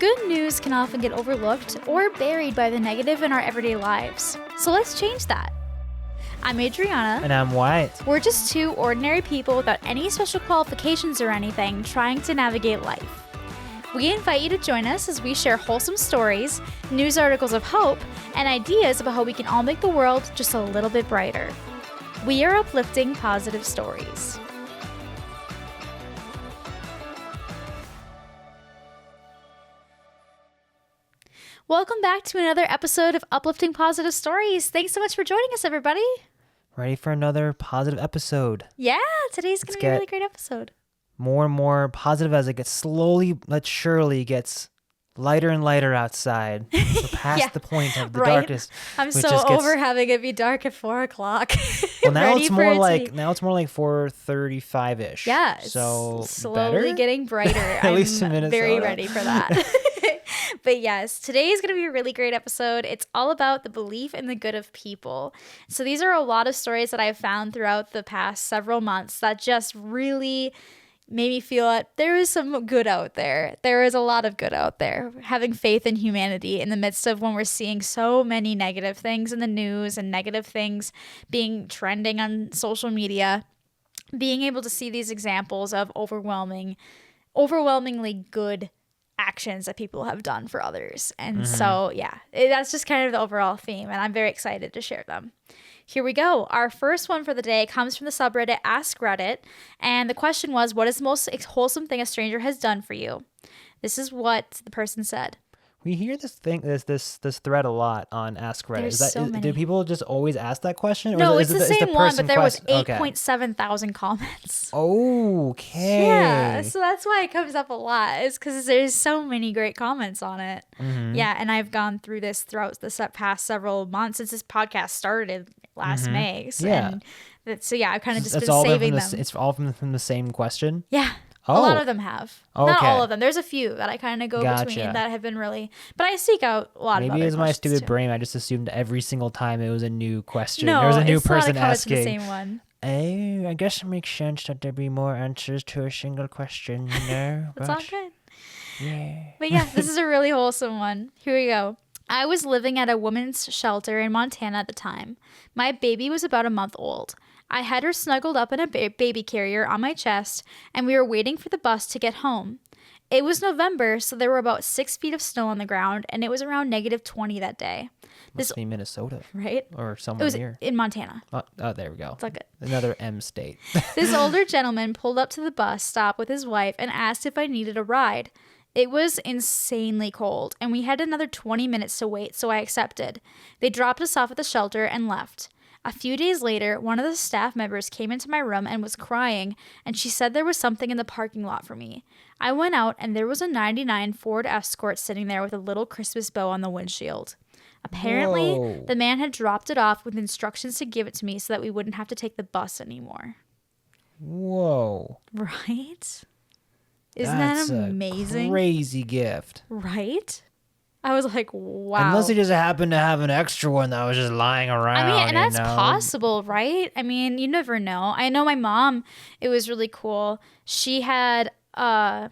good news can often get overlooked or buried by the negative in our everyday lives. So let's change that. I'm Adrianna. And I'm Wyatt. We're just two ordinary people without any special qualifications or anything trying to navigate life. We invite you to join us as we share wholesome stories, news articles of hope, and ideas about how we can all make the world just a little bit brighter. We are uplifting positive stories. Welcome back to another episode of Uplifting Positive Stories. Thanks so much for joining us, everybody. Ready for another positive episode. Yeah, today's going to be a really great episode. More and more positive as it gets slowly but surely gets lighter and lighter outside. We're past the point of the darkest. I'm so over having it be dark at 4 o'clock. Well, now it's more like 4:35-ish. Yeah, so slowly better? getting brighter. At least in Minnesota. Very ready for that. But yes, today is going to be a really great episode. It's all about the belief in the good of people. So these are a lot of stories that I've found throughout the past several months that just really made me feel that there is some good out there. There is a lot of good out there. Having faith in humanity in the midst of when we're seeing so many negative things in the news and negative things being trending on social media, being able to see these examples of overwhelmingly good actions that people have done for others. And so, yeah, that's just kind of the overall theme, and I'm very excited to share them. Here we go. Our first one for the day comes from the subreddit Ask Reddit, and the question was, what is the most wholesome thing a stranger has done for you? This is what the person said. We hear this thread a lot on Ask Reddit. There's so many. Do people just always ask that question? Or no, it's the same one, but there was 8.7 thousand comments. Okay. Yeah, so that's why it comes up a lot. Is because there's so many great comments on it. Mm-hmm. Yeah, and I've gone through this throughout the past several months since this podcast started last May. So, yeah. I've kind of just been saving them. It's all from the same question? Yeah. Oh. A lot of them have. Okay. Not all of them. There's a few that I kind of go between that have been really... But I seek out a lot of other Maybe it's my stupid too. brain. I just assumed every single time it was a new question. No, there was a new person asking. The same one. Oh, I guess it makes sense that there'd be more answers to a single question, you know? That's all good. Yeah. But yeah, this is a really wholesome one. Here we go. I was living at a women's shelter in Montana at the time. My baby was about a month old. I had her snuggled up in a baby carrier on my chest, and we were waiting for the bus to get home. It was November, so there were about 6 feet of snow on the ground, and it was around -20 that day. Must be Minnesota. Right? Or somewhere near. In Montana. Oh, there we go. It's all good. Another M state. This older gentleman pulled up to the bus stop with his wife and asked if I needed a ride. It was insanely cold, and we had another 20 minutes to wait, so I accepted. They dropped us off at the shelter and left. A few days later, one of the staff members came into my room and was crying, and she said there was something in the parking lot for me. I went out, and there was a '99 Ford Escort sitting there with a little Christmas bow on the windshield. Apparently, the man had dropped it off with instructions to give it to me so that we wouldn't have to take the bus anymore. Whoa. Right? Isn't that amazing? A crazy gift. Right? I was like, wow. Unless he just happened to have an extra one that was just lying around. I mean, and that's possible, right? I mean, you never know. I know my mom, it was really cool. She had a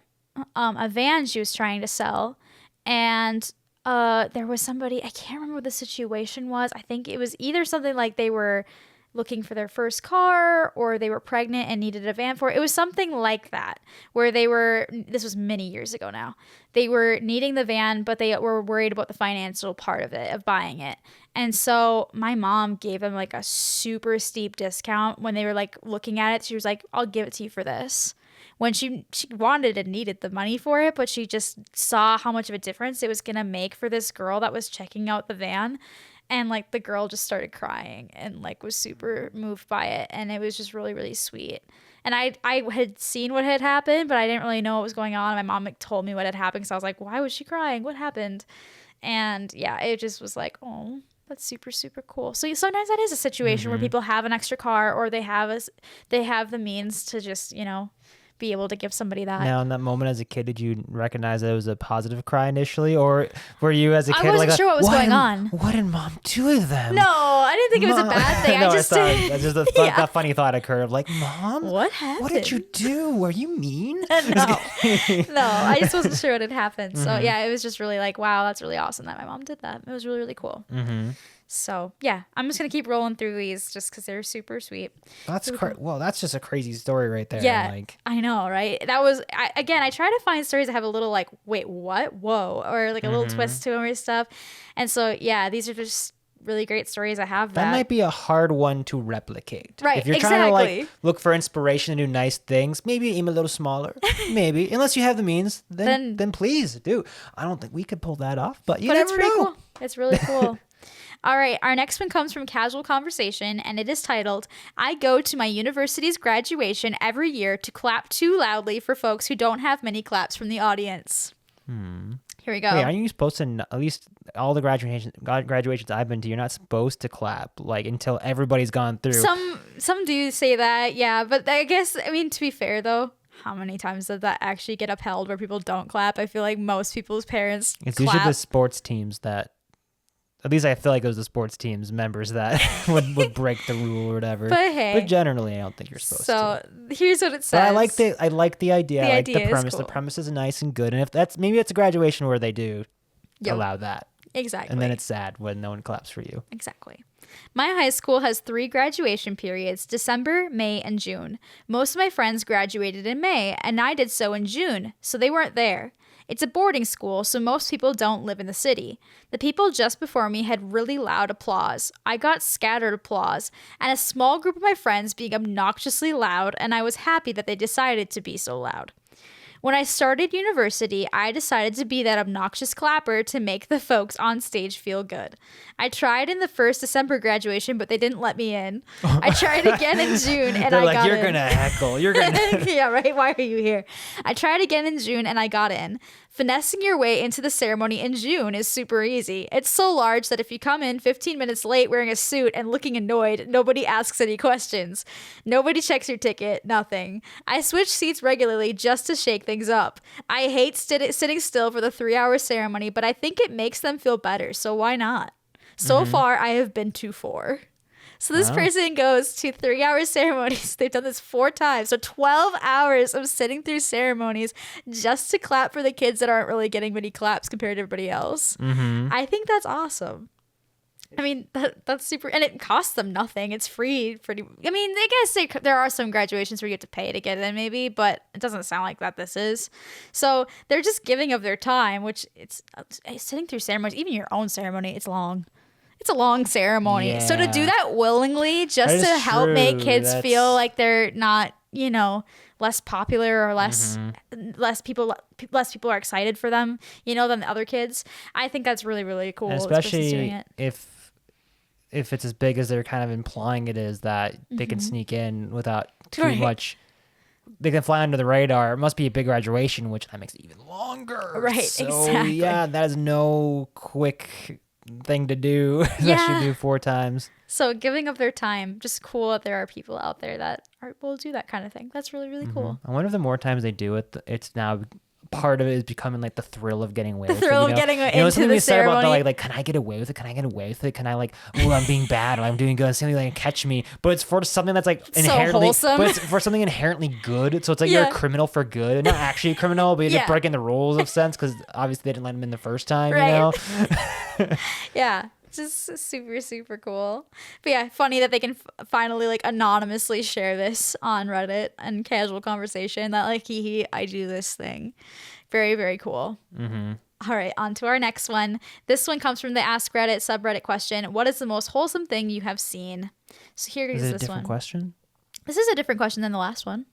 van she was trying to sell, and there was somebody, I can't remember what the situation was. I think it was either something like they were looking for their first car, or they were pregnant and needed a van for it. It was something like that, where this was many years ago now. They were needing the van, but they were worried about the financial part of it, of buying it. And so my mom gave them like a super steep discount when they were like looking at it. She was like, I'll give it to you for this. When she wanted and needed the money for it, but she just saw how much of a difference it was going to make for this girl that was checking out the van. And like the girl just started crying and like was super moved by it. And it was just really, really sweet. And I had seen what had happened, but I didn't really know what was going on. My mom like told me what had happened. So I was like, why was she crying? What happened? And yeah, it just was like, oh, that's super, super cool. So sometimes that is a situation where people have an extra car, or they have the means to just, be able to give somebody that. Now, in that moment as a kid, did you recognize that it was a positive cry initially, or were you as a kid I wasn't sure what was going on. What did mom do with them? No, I didn't think it was a bad thing. No, I just that's just a funny thought occurred of like, Mom, what happened? What did you do? Were you mean? No, I just wasn't sure what had happened. So yeah, it was just really like, wow, that's really awesome that my mom did that. It was really, really cool. So yeah, I'm just gonna keep rolling through these just because they're super sweet. That's well, that's just a crazy story right there. Yeah, like, I know, right? That was I try to find stories that have a little like, wait, what? Whoa, or like a little twist to them or stuff. And so yeah, these are just really great stories. I have that might be a hard one to replicate. Right, if you're trying to like look for inspiration to do nice things, maybe aim a little smaller. Maybe, unless you have the means, then please do. I don't think we could pull that off, but you never know. Cool. It's really cool. All right, our next one comes from Casual Conversation, and it is titled, I go to my university's graduation every year to clap too loudly for folks who don't have many claps from the audience. Here we go. Wait, aren't you supposed to, at least all the graduations I've been to, you're not supposed to clap, like, until everybody's gone through. Some do say that, yeah, but I guess, I mean, to be fair, though, how many times does that actually get upheld where people don't clap? I feel like most people's parents It's usually the sports teams that, at least I feel like it was the sports team's members that would break the rule or whatever. But hey. But generally, I don't think you're supposed to. So here's what it says. But I like the idea. I like the premise. Cool. The premise is nice and good. And if that's, maybe it's a graduation where they do allow that. Exactly. And then it's sad when no one claps for you. Exactly. My high school has 3 graduation periods, December, May, and June. Most of my friends graduated in May, and I did so in June, so they weren't there. It's a boarding school, so most people don't live in the city. The people just before me had really loud applause. I got scattered applause, and a small group of my friends being obnoxiously loud, and I was happy that they decided to be so loud. When I started university, I decided to be that obnoxious clapper to make the folks on stage feel good. I tried in the first December graduation, but they didn't let me in. I tried again in June, and I got in. You're going to heckle. You're going to... Yeah, right? Why are you here? I tried again in June, and I got in. Finessing your way into the ceremony in June is super easy. It's so large that if you come in 15 minutes late wearing a suit and looking annoyed, nobody asks any questions. Nobody checks your ticket, nothing. I switch seats regularly just to shake things up. I hate sitting still for the 3-hour ceremony, but I think it makes them feel better, so why not? So far, I have been to 4. So this person goes to 3-hour ceremonies. They've done this 4 times. So 12 hours of sitting through ceremonies just to clap for the kids that aren't really getting many claps compared to everybody else. I think that's awesome. I mean, that's super, and it costs them nothing. It's free. I mean, I guess there are some graduations where you have to pay to get in maybe, but it doesn't sound like that this is. So they're just giving of their time, which it's sitting through ceremonies, even your own ceremony, it's long. It's a long ceremony. Yeah. So to do that willingly just to help make kids feel like they're not, less popular or less people are excited for them, than the other kids. I think that's really, really cool. And especially if it's as big as they're kind of implying it is, that they can sneak in without too much. They can fly under the radar. It must be a big graduation, which that makes it even longer. Right, so, exactly. Yeah, that is no quick thing to do, especially do 4 times. So giving up their time, just cool that there are people out there that will do that kind of thing. That's really, really cool. I wonder if the more times they do it, it's now part of it is becoming like the thrill of getting away with it. The thrill of getting into the ceremony. About like, can I get away with it? Can I get away with it? Can I I'm being bad or I'm doing good and something like catch me? But it's for something that's like inherently, so wholesome. But it's for something inherently good. So it's like you're a criminal for good, and not actually a criminal, but you're breaking the rules of sense because obviously they didn't let him in the first time, Yeah. Just super, super cool. But yeah, funny that they can finally anonymously share this on Reddit and Casual Conversation that I do this thing. Very, very cool. All right, on to our next one. This one comes from the Ask Reddit subreddit question. What is the most wholesome thing you have seen? So here is this one. Is it a different question? This is a different question than the last one.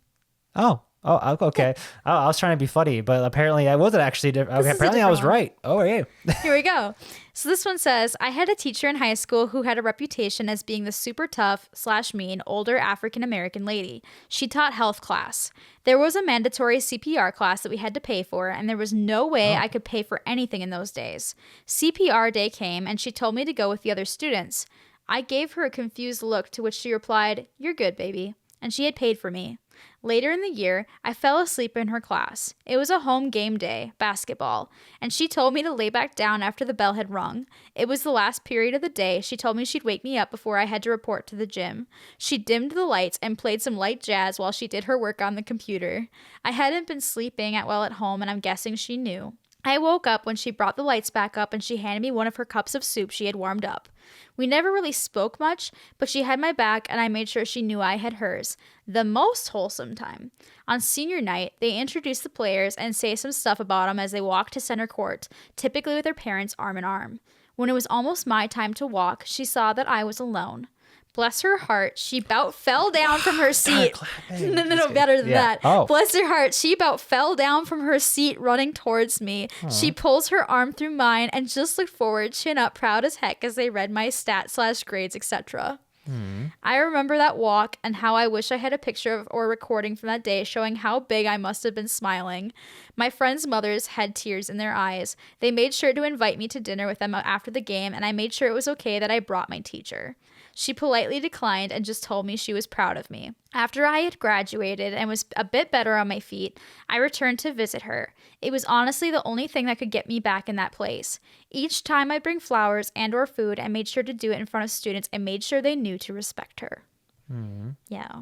Oh, okay. I was trying to be funny, but apparently I wasn't actually different. Okay, apparently I was right. Oh, yeah. Here we go. So this one says, I had a teacher in high school who had a reputation as being the super tough / mean older African-American lady. She taught health class. There was a mandatory CPR class that we had to pay for, and there was no way I could pay for anything in those days. CPR day came, and she told me to go with the other students. I gave her a confused look, to which she replied, "You're good, baby." And she had paid for me. Later in the year, I fell asleep in her class. It was a home game day, basketball, and she told me to lay back down after the bell had rung. It was the last period of the day. She told me she'd wake me up before I had to report to the gym. She dimmed the lights and played some light jazz while she did her work on the computer. I hadn't been sleeping well at home, and I'm guessing she knew. I woke up when she brought the lights back up and she handed me one of her cups of soup she had warmed up. We never really spoke much, but she had my back and I made sure she knew I had hers. The most wholesome time. On senior night, they introduce the players and say some stuff about them as they walk to center court, typically with their parents arm in arm. When it was almost my time to walk, she saw that I was alone. Bless her heart, she about fell down from her seat. No, better than that. Oh. Bless her heart, she about fell down from her seat running towards me. She pulls her arm through mine and just looked forward, chin up, proud as heck as they read my stat/grades, etc. I remember that walk and how I wish I had a picture of or recording from that day showing how big I must have been smiling. My friends' mothers had tears in their eyes. They made sure to invite me to dinner with them after the game, and I made sure it was okay that I brought my teacher. She politely declined and just told me she was proud of me. After I had graduated and was a bit better on my feet, I returned to visit her. It was honestly the only thing that could get me back in that place. Each time I'd bring flowers and or food, I made sure to do it in front of students and made sure they knew to respect her. Yeah.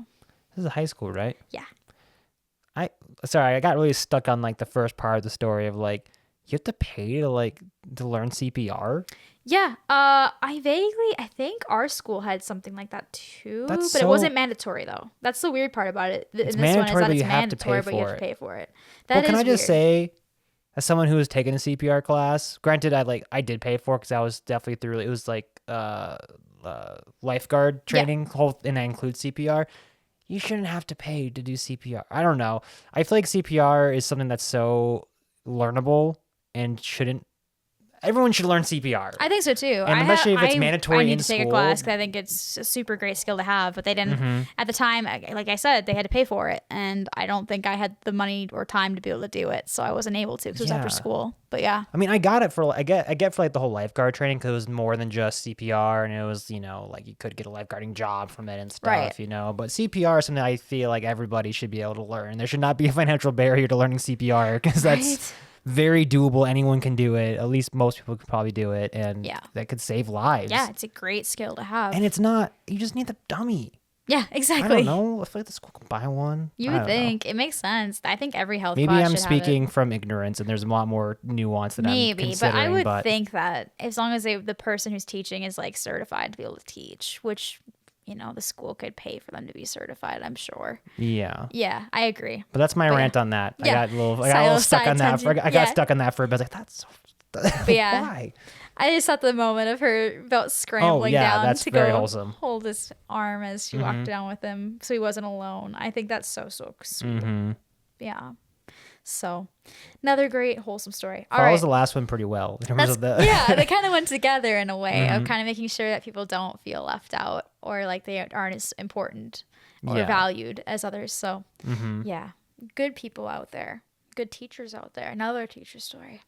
This is high school, right? Yeah. I got really stuck on like the first part of the story of like you have to pay to learn CPR. Yeah, I think our school had something like that too, but it wasn't mandatory though. That's the weird part about it. It's mandatory, but you have to pay for it. Well, can I just say, as someone who was taking a CPR class, granted, I did pay for it because I was definitely through. It was like lifeguard training, and that includes CPR. You shouldn't have to pay to do CPR. I don't know. I feel like CPR is something that's so learnable and everyone should learn CPR. I think so too. And especially if it's mandatory in I need to take school. a class because I think it's a super great skill to have. But they didn't at the time. Like I said, they had to pay for it, and I don't think I had the money or time to be able to do it, so I wasn't able to because it was after school. But yeah, I mean, I got it I get for like the whole lifeguard training because it was more than just CPR, and it was like you could get a lifeguarding job from it and stuff, right. But CPR is something I feel like everybody should be able to learn. There should not be a financial barrier to learning CPR because that's very doable. Anyone can do it. At least most people could probably do it, and that could save lives. Yeah, it's a great skill to have. And it's not. You just need the dummy. Yeah, exactly. I don't know. I feel like the school can buy one. You would think. It makes sense. I think every health Maybe class I'm should speaking have it. from ignorance, and there's a lot more nuance that I'm considering. But I would think that as long as the person who's teaching is like certified to be able to teach, which the school could pay for them to be certified, I'm sure. Yeah. Yeah, I agree. But that's my rant on that. I got a little stuck on that. I got stuck on that for a bit. I was like, that's so... yeah. Why? I just thought the moment of her about scrambling down that's to very go wholesome. hold his arm as she walked down with him so he wasn't alone. I think that's so sweet. Yeah. So, another great wholesome story. Follows the last one pretty well. In terms of they kind of went together in a way of kind of making sure that people don't feel left out or like they aren't as important or valued as others. So, yeah, good people out there, good teachers out there. Another teacher story.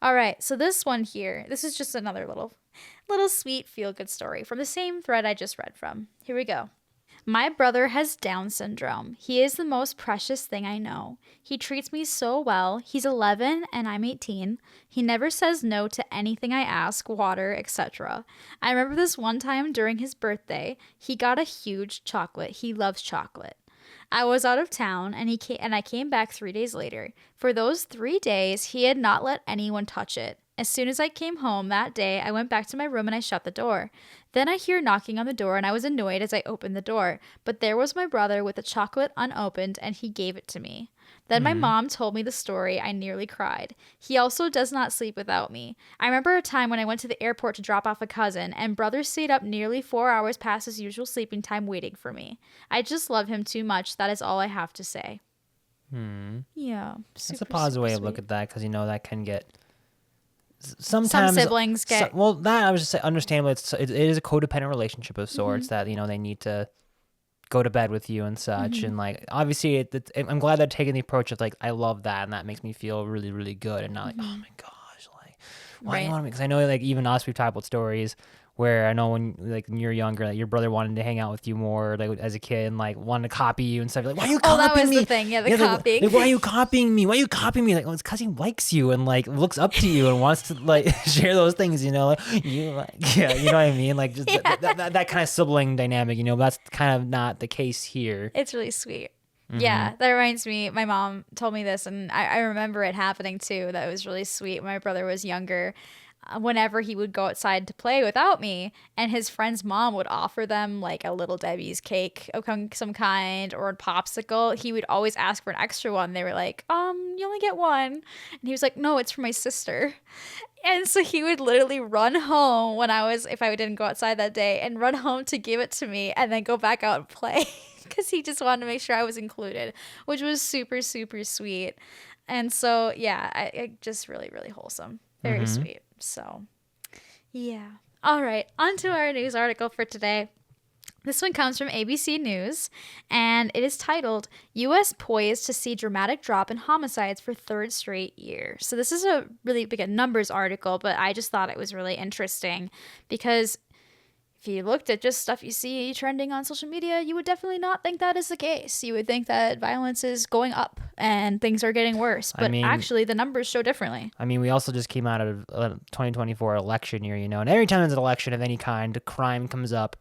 All right, so this one here, this is just another little sweet feel good story from the same thread I just read from. Here we go. My brother has Down syndrome. He is the most precious thing I know. He treats me so well. He's 11 and I'm 18. He never says no to anything I ask, water, etc. I remember this one time during his birthday, he got a huge chocolate. He loves chocolate. I was out of town and I came back 3 days later. For those 3 days, he had not let anyone touch it. As soon as I came home that day, I went back to my room and I shut the door. Then I hear knocking on the door and I was annoyed as I opened the door. But there was my brother with the chocolate unopened and he gave it to me. Then my mom told me the story. I nearly cried. He also does not sleep without me. I remember a time when I went to the airport to drop off a cousin and brother stayed up nearly 4 hours past his usual sleeping time waiting for me. I just love him too much. That is all I have to say. Yeah. That's a positive way to look at that because that can get... Sometimes some siblings get that I was just saying, understandably it is a codependent relationship of sorts that they need to go to bed with you and such and like obviously I'm glad they're taking the approach of like I love that and that makes me feel really really good and not like oh my gosh like why do you want to because I know like even us we've talked about stories where I know when you're younger, like your brother wanted to hang out with you more, like as a kid, and like wanted to copy you and stuff. Like, why are you copying me? Oh, that was the thing. Yeah, the copying. Like, why are you copying me? Why are you copying me? Like, well, it's because he likes you and like looks up to you and wants to like share those things. You know, like you like yeah, you know what I mean? Like just that kind of sibling dynamic. You know, that's kind of not the case here. It's really sweet. Yeah, that reminds me. My mom told me this, and I remember it happening too. That was really sweet. When my brother was younger, whenever he would go outside to play without me, and his friend's mom would offer them like a Little Debbie's cake of some kind or a popsicle, he would always ask for an extra one. They were like, you only get one. And he was like, no, it's for my sister. And so he would literally run home if I didn't go outside that day, and run home to give it to me and then go back out and play because he just wanted to make sure I was included, which was super, super sweet. And so, yeah, I just really, really wholesome. Very sweet. So, yeah. All right. On to our news article for today. This one comes from ABC News, and it is titled, U.S. Poised to See Dramatic Drop in Homicides for Third Straight Year. So this is a really big numbers article, but I just thought it was really interesting because if you looked at just stuff you see trending on social media, you would definitely not think that is the case. You would think that violence is going up and things are getting worse. But actually, the numbers show differently. I mean, we also just came out of a 2024 election year, you know, and every time there's an election of any kind, crime comes up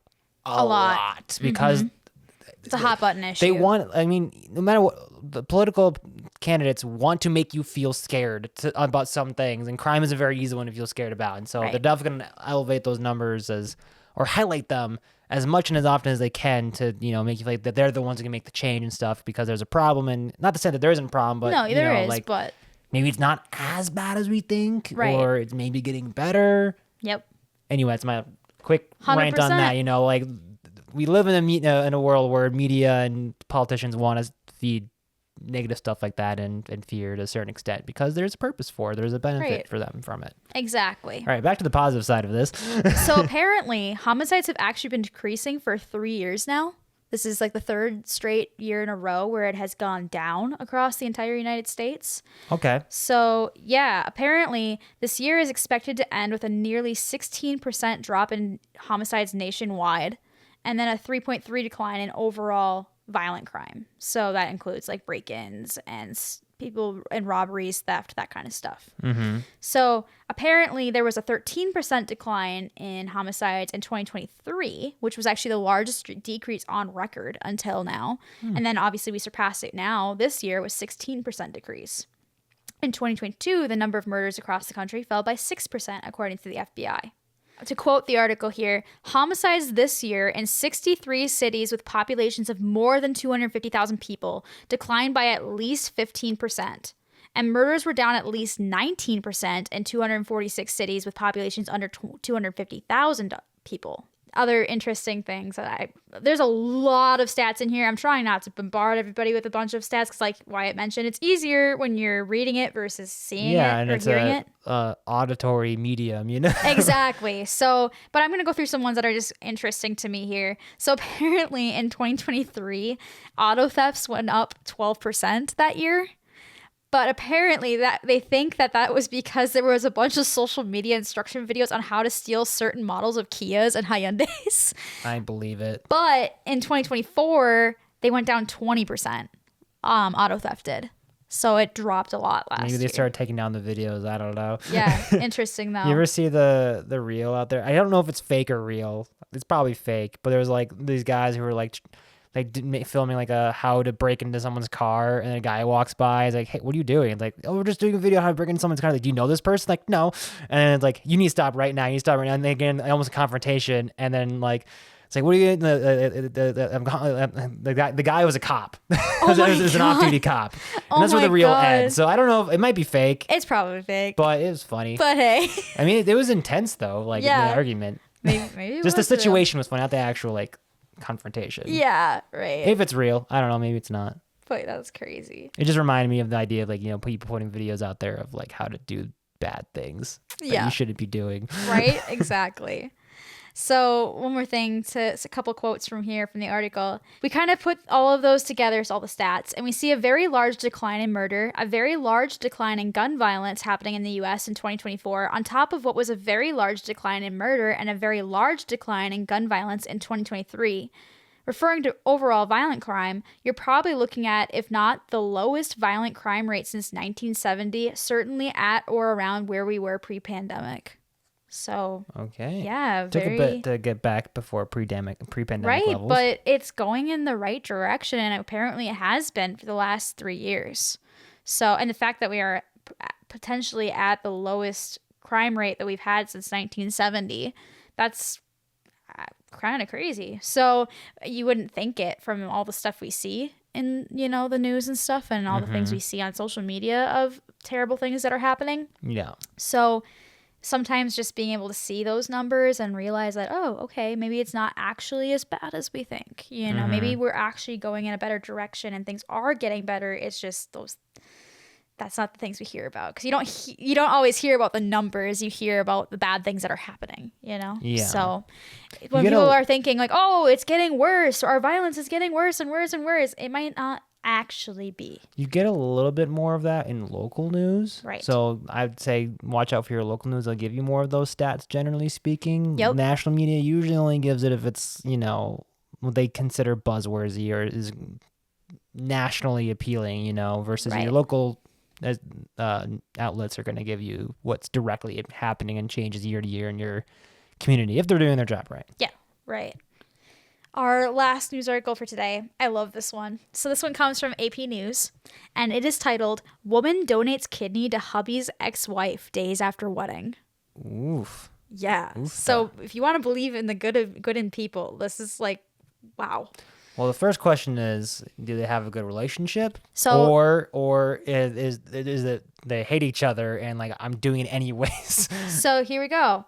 a lot because it's a hot button issue. They want, I mean, no matter what, the political candidates want to make you feel scared about some things, and crime is a very easy one to feel scared about. And so they're definitely going to elevate those numbers or highlight them as much and as often as they can to, you know, make you feel like that they're the ones who can make the change and stuff because there's a problem. And not to say that there isn't a problem, but no, there is, like, but maybe it's not as bad as we think, or it's maybe getting better. Yep. Anyway, it's my quick 100%. Rant on that. You know, like we live in a world where media and politicians want to feed negative stuff like that and fear to a certain extent because there's a purpose for it. There's a benefit for them from it. Exactly. All right, back to the positive side of this. So apparently homicides have actually been decreasing for 3 years now. This is like the third straight year in a row where it has gone down across the entire United States. Okay. So yeah, apparently this year is expected to end with a nearly 16% drop in homicides nationwide, and then a 3.3 decline in overall violent crime. So that includes like break-ins and people and robberies, theft, that kind of stuff. So apparently there was a 13% decline in homicides in 2023, which was actually the largest decrease on record until now. And then obviously we surpassed it now. This year was 16% decrease. In 2022, the number of murders across the country fell by 6%, according to the FBI. To quote the article here, homicides this year in 63 cities with populations of more than 250,000 people declined by at least 15%. And murders were down at least 19% in 246 cities with populations under 250,000 people. Other interesting things that there's a lot of stats in here. I'm trying not to bombard everybody with a bunch of stats because, like Wyatt mentioned, it's easier when you're reading it versus seeing it or hearing it. Auditory medium, you know? Exactly. So, but I'm going to go through some ones that are just interesting to me here. So apparently in 2023, auto thefts went up 12% that year. But apparently that they think that was because there was a bunch of social media instruction videos on how to steal certain models of Kias and Hyundais. I believe it. But in 2024, they went down 20%. Auto theft did. So it dropped a lot last year. Maybe they started taking down the videos. I don't know. Yeah, interesting though. You ever see the reel out there? I don't know if it's fake or real. It's probably fake. But there was like these guys who were like filming like how to break into someone's car, and a guy walks by. He's like, "Hey, what are you doing?" It's like, "Oh, we're just doing a video on how to break into someone's car." Like, "Do you know this person?" Like, "No." And it's like, "You need to stop right now. You need to stop right now." And then again, almost a confrontation. And then like, it's like, "What are you?" The guy was a cop. Oh it was an off-duty cop. And that's where the reel ends. So I don't know. It might be fake. It's probably fake. But it was funny. But hey, I mean, it was intense though. Like in the argument. Maybe just the situation was funny, not the actual like confrontation. Yeah, right. If it's real, I don't know, maybe it's not. But that's crazy. It just reminded me of the idea of like, you know, people putting videos out there of like how to do bad things that you shouldn't be doing. Right? Exactly. So one more thing, it's a couple quotes from here from the article. We kind of put all of those together, so all the stats, and we see a very large decline in murder, a very large decline in gun violence happening in the U.S. in 2024, on top of what was a very large decline in murder and a very large decline in gun violence in 2023. Referring to overall violent crime, you're probably looking at, if not the lowest violent crime rate since 1970, certainly at or around where we were pre-pandemic. So, Okay. yeah, Took a bit to get back before pre-pandemic right, levels. but it's going in the right direction, and apparently it has been for the last 3 years. So, and the fact that we are potentially at the lowest crime rate that we've had since 1970, that's kind of crazy. So you wouldn't think it from all the stuff we see in, the news and stuff, and all the things we see on social media of terrible things that are happening. Yeah. So sometimes just being able to see those numbers and realize that, oh, okay, maybe it's not actually as bad as we think. Maybe we're actually going in a better direction and things are getting better. It's just that's not the things we hear about, because you don't always hear about the numbers. You hear about the bad things that are happening. Yeah. So when people are thinking like, oh, it's getting worse, or our violence is getting worse and worse and worse, it might not actually be. You get a little bit more of that in local news. Right. So I'd say watch out for your local news. They'll give you more of those stats, generally speaking. Yep. National media usually only gives it if it's, what they consider buzzworthy or is nationally appealing, versus your local outlets are going to give you what's directly happening and changes year to year in your community if they're doing their job right. Yeah, right. Our last news article for today, I love this one. So this one comes from AP News, and it is titled, Woman Donates Kidney to Hubby's Ex-Wife Days After Wedding. Oof. Yeah. Oof. So if you want to believe in the good in people, this is like, wow. Well, the first question is, do they have a good relationship? So, or is it they hate each other and like, I'm doing it anyways? So here we go.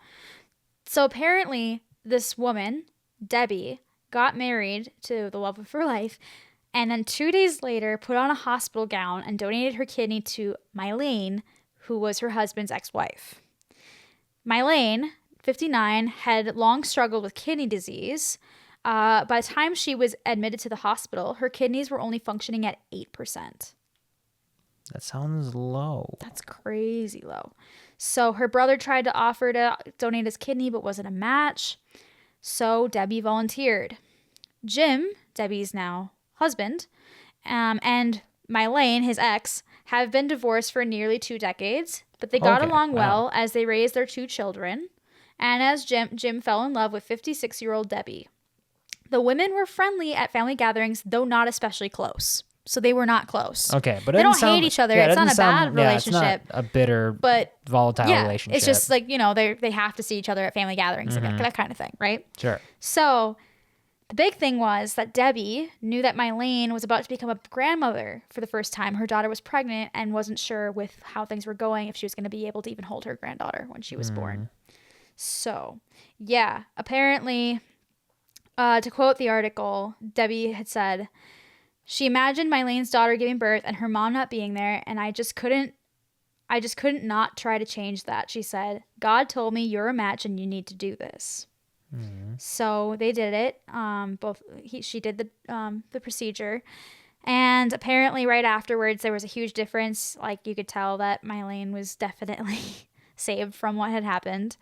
So apparently this woman, Debbie, got married to the love of her life, and then 2 days later put on a hospital gown and donated her kidney to Mylene, who was her husband's ex-wife. Mylene, 59, had long struggled with kidney disease. By the time she was admitted to the hospital, her kidneys were only functioning at 8%. That sounds low. That's crazy low. So her brother tried to offer to donate his kidney, but wasn't a match. So Debbie volunteered. Jim, Debbie's now husband, and Mylene, his ex, have been divorced for nearly 2 decades, but they got along well as they raised their 2 children, and as Jim fell in love with 56-year-old Debbie. The women were friendly at family gatherings, though not especially close. So they were not close. Okay, but they don't hate each other. It's not a bad relationship. It's not a bitter, but volatile relationship. It's just like, they have to see each other at family gatherings, like that kind of thing, right? Sure. So the big thing was that Debbie knew that Mylene was about to become a grandmother for the first time. Her daughter was pregnant and wasn't sure with how things were going if she was going to be able to even hold her granddaughter when she was born. So, yeah, apparently, to quote the article, Debbie had said, she imagined Mylene's daughter giving birth and her mom not being there, and I just couldn't not try to change that, she said. God told me you're a match and you need to do this. So they did it. She did the procedure, and apparently right afterwards there was a huge difference. Like, you could tell that Mylene was definitely saved from what had happened.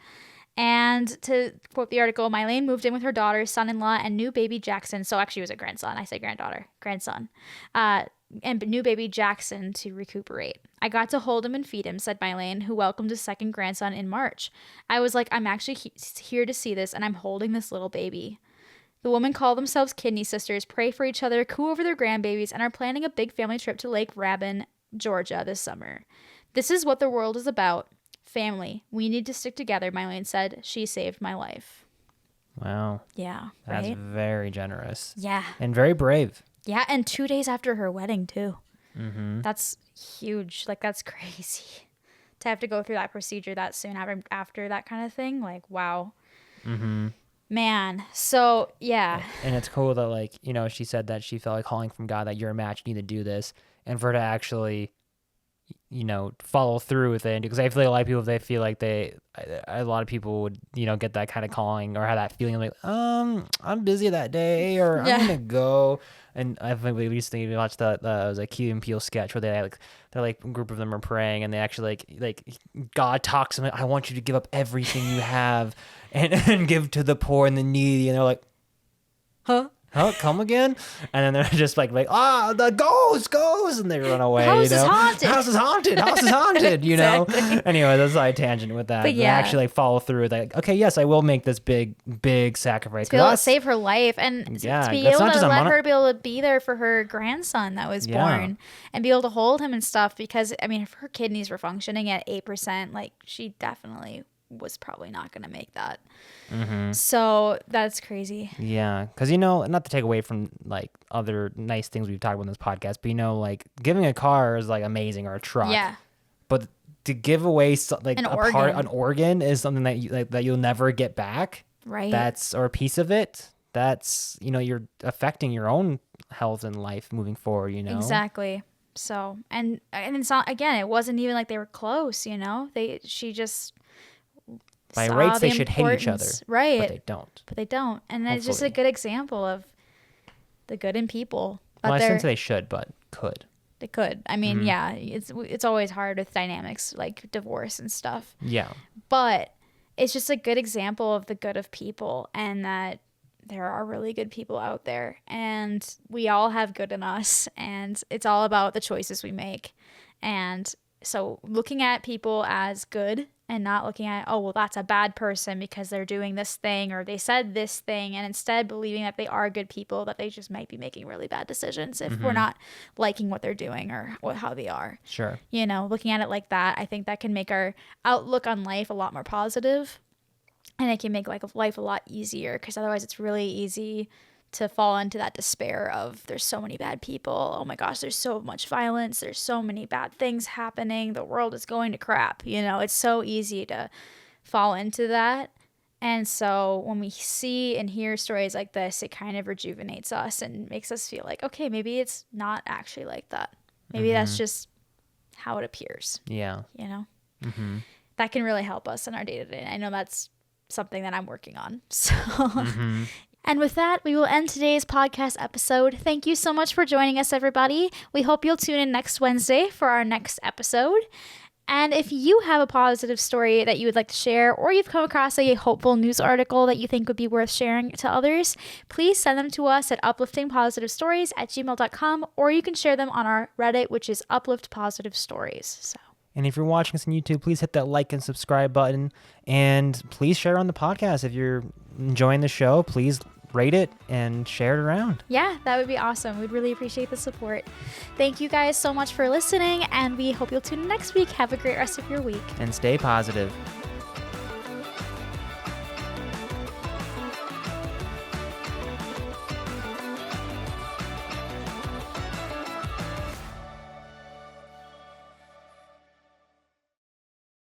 And to quote the article, Mylene moved in with her daughter, son-in-law, and new baby Jackson. So actually it was a grandson. I say grandson. And new baby Jackson to recuperate. I got to hold him and feed him, said Mylene, who welcomed a second grandson in March. I was like, I'm actually here to see this, and I'm holding this little baby. The women call themselves kidney sisters, pray for each other, coo over their grandbabies, and are planning a big family trip to Lake Rabin, Georgia this summer. This is what the world is about. Family. We need to stick together, Mylene said. She saved my life. Wow. Yeah, That's right? very generous. Yeah. And very brave. Yeah, and 2 days after her wedding, too. Mm-hmm. That's huge. Like, that's crazy. To have to go through that procedure that soon after that kind of thing. Like, wow. Mm-hmm. Man. So, yeah. And it's cool that, like, she said that she felt like calling from God that you're a match, you need to do this. And for her to actually follow through with it. Because I feel like a lot of people, they feel like a lot of people would, get that kind of calling or have that feeling like, I'm busy that day, or I'm gonna go. And I think we recently watched that it was a Key and Peele sketch where they're like a group of them are praying, and they actually like God talks to them, I want you to give up everything you have and give to the poor and the needy, and they're like, huh, come again? And then they're just like the ghost, and they run away. The house is haunted. House is haunted. Exactly. Anyway, that's a tangent with that. But they actually follow through with like, okay, yes, I will make this big sacrifice to be able to save her life, and to be able to let her be able to be there for her grandson that was born, and be able to hold him and stuff. Because I mean, if her kidneys were functioning at 8%, like she definitely was probably not going to make that. So that's crazy. Yeah, because not to take away from like other nice things we've talked about in this podcast, but like giving a car is like amazing, or a truck. Yeah. But to give away an organ is something that that you'll never get back. Right. Or a piece of it. That's you're affecting your own health and life moving forward. Exactly. So and it's not, again, it wasn't even like they were close. She just. By rights, they should hate each other. Right. But they don't. And it's just a good example of the good in people. Well, I shouldn't say they should, but could. They could. I mean, yeah, it's always hard with dynamics like divorce and stuff. Yeah. But it's just a good example of the good of people, and that there are really good people out there, and we all have good in us, and it's all about the choices we make. And so looking at people as good, and not looking at, oh, well, that's a bad person because they're doing this thing or they said this thing, and instead believing that they are good people, that they just might be making really bad decisions if we're not liking what they're doing or how they are. Sure. Looking at it like that, I think that can make our outlook on life a lot more positive, and it can make life a lot easier, because otherwise it's really easy to fall into that despair of, there's so many bad people. Oh my gosh, there's so much violence. There's so many bad things happening. The world is going to crap. It's so easy to fall into that. And so when we see and hear stories like this, it kind of rejuvenates us and makes us feel like, okay, maybe it's not actually like that. Maybe that's just how it appears. Yeah. That can really help us in our day-to-day. I know that's something that I'm working on. So And with that, we will end today's podcast episode. Thank you so much for joining us, everybody. We hope you'll tune in next Wednesday for our next episode. And if you have a positive story that you would like to share, or you've come across a hopeful news article that you think would be worth sharing to others, please send them to us at upliftingpositivestories@gmail.com, or you can share them on our Reddit, which is Uplift Positive Stories. And if you're watching us on YouTube, please hit that like and subscribe button, and please share on the podcast. If you're enjoying the show, please rate it and share it around. Yeah, that would be awesome. We'd really appreciate the support. Thank you guys so much for listening, and we hope you'll tune in next week. Have a great rest of your week. And stay positive.